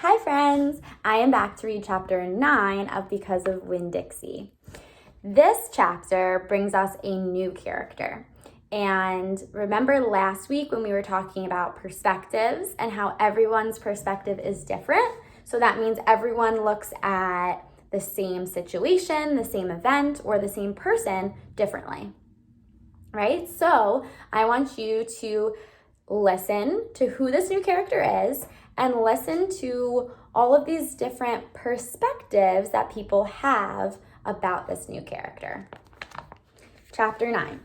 Hi friends, I am back to read chapter 9 of Because of Winn-Dixie. This chapter brings us a new character. And remember last week when we were talking about perspectives and how everyone's perspective is different? So that means everyone looks at the same situation, the same event, or the same person differently, right? So I want you to listen to who this new character is and listen to all of these different perspectives that people have about this new character. Chapter 9.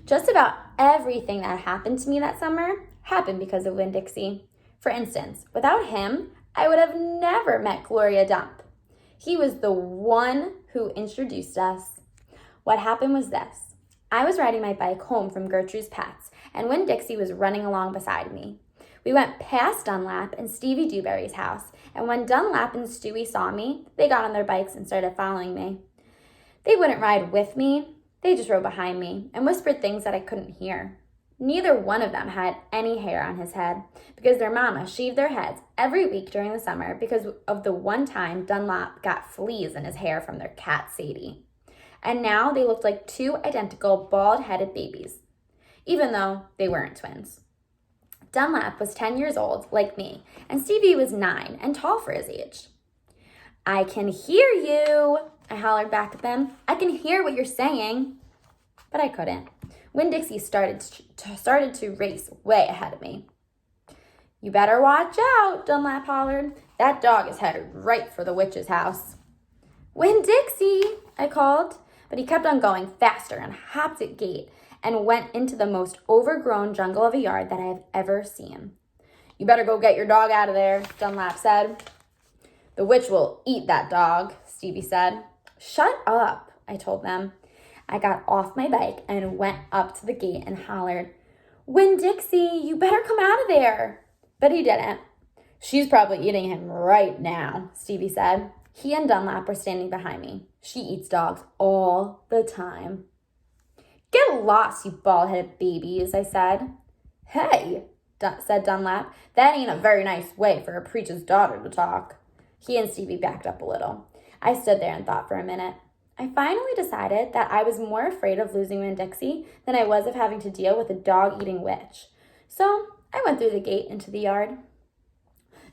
Just about everything that happened to me that summer happened because of Winn-Dixie. For instance, without him, I would have never met Gloria Dump. He was the one who introduced us. What happened was this. I was riding my bike home from Gertrude's Pets, and Winn-Dixie was running along beside me. We went past Dunlap and Stevie Dewberry's house, and when Dunlap and Stewie saw me, they got on their bikes and started following me. They wouldn't ride with me, they just rode behind me and whispered things that I couldn't hear. Neither one of them had any hair on his head because their mama shaved their heads every week during the summer because of the one time Dunlap got fleas in his hair from their cat Sadie. And now they looked like two identical bald-headed babies, even though they weren't twins. Dunlap was 10 years old, like me, and Stevie was 9 and tall for his age. "I can hear you," I hollered back at them. "I can hear what you're saying." But I couldn't. Winn-Dixie started to race way ahead of me. "You better watch out," Dunlap hollered. "That dog is headed right for the witch's house." "Winn-Dixie," I called. But he kept on going faster and hopped at gate and went into the most overgrown jungle of a yard that I have ever seen. "You better go get your dog out of there," Dunlap said. "The witch will eat that dog," Stevie said. "Shut up," I told them. I got off my bike and went up to the gate and hollered, "Winn-Dixie, you better come out of there." But he didn't. "She's probably eating him right now," Stevie said. He and Dunlap were standing behind me. "She eats dogs all the time." "Get lost, you bald-headed babies," I said. "Hey," said Dunlap, "that ain't a very nice way for a preacher's daughter to talk." He and Stevie backed up a little. I stood there and thought for a minute. I finally decided that I was more afraid of losing Winn-Dixie than I was of having to deal with a dog-eating witch. So I went through the gate into the yard.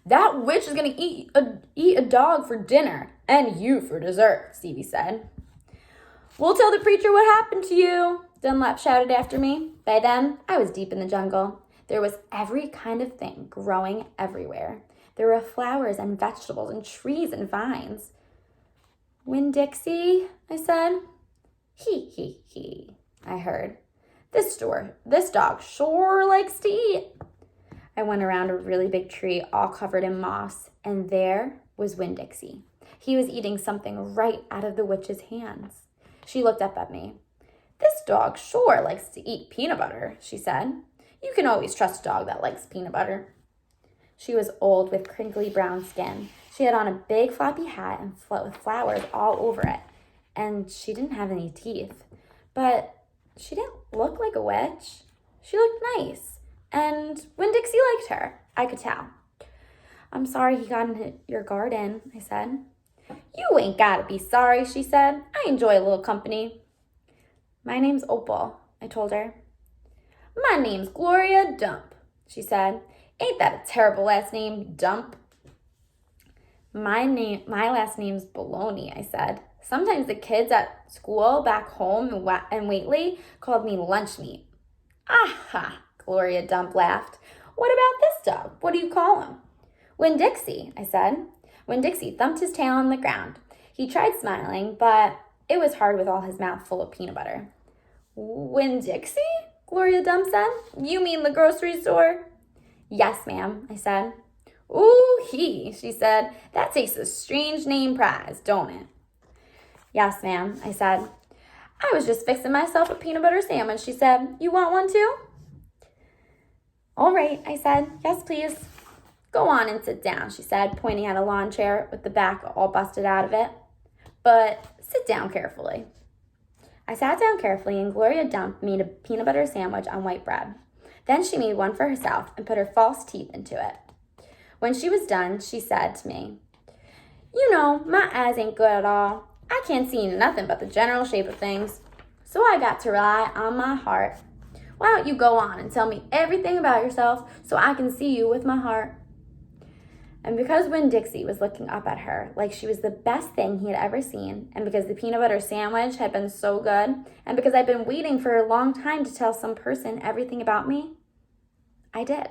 "That witch is going to eat a dog for dinner, and you for dessert," Stevie said. "We'll tell the preacher what happened to you," Dunlap shouted after me. By then, I was deep in the jungle. There was every kind of thing growing everywhere. There were flowers and vegetables and trees and vines. "Winn-Dixie," I said. He, I heard. This dog sure likes to eat." I went around a really big tree all covered in moss, and there was Winn-Dixie. He was eating something right out of the witch's hands. She looked up at me. "This dog sure likes to eat peanut butter," she said. "You can always trust a dog that likes peanut butter." She was old with crinkly brown skin. She had on a big floppy hat and with flowers all over it, and she didn't have any teeth. But she didn't look like a witch. She looked nice. And Winn-Dixie liked her, I could tell. "I'm sorry he got in your garden," I said. "You ain't gotta be sorry," she said. "I enjoy a little company." "My name's Opal," I told her. "My name's Gloria Dump," she said. "Ain't that a terrible last name, Dump?" My last name's Baloney," I said. "Sometimes the kids at school back home in Whately called me lunch meat." "Aha!" Gloria Dump laughed. "What about this dog? What do you call him?" "Winn-Dixie," I said. Winn-Dixie thumped his tail on the ground. He tried smiling, but it was hard with all his mouth full of peanut butter. "Winn-Dixie?" Gloria Dump said. "You mean the grocery store?" "Yes, ma'am," I said. "Ooh-hee," she said. "That takes a strange name prize, don't it?" "Yes, ma'am," I said. "I was just fixing myself a peanut butter sandwich," she said. "You want one too?" "All right," I said. "Yes, please." "Go on and sit down," she said, pointing at a lawn chair with the back all busted out of it. "But sit down carefully." I sat down carefully, and Gloria Dump made a peanut butter sandwich on white bread. Then she made one for herself and put her false teeth into it. When she was done, she said to me, "You know, my eyes ain't good at all. I can't see nothing but the general shape of things. So I got to rely on my heart. Why don't you go on and tell me everything about yourself so I can see you with my heart?" And because Winn-Dixie was looking up at her like she was the best thing he had ever seen, and because the peanut butter sandwich had been so good, and because I'd been waiting for a long time to tell some person everything about me, I did.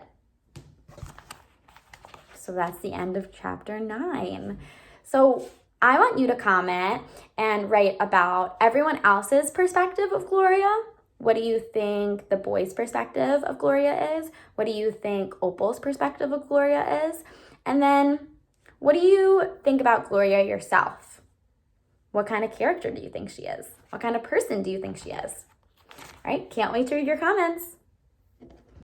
So that's the end of chapter 9. So I want you to comment and write about everyone else's perspective of Gloria. What do you think the boys' perspective of Gloria is? What do you think Opal's perspective of Gloria is? And then what do you think about Gloria yourself? What kind of character do you think she is? What kind of person do you think she is? All right, can't wait to read your comments.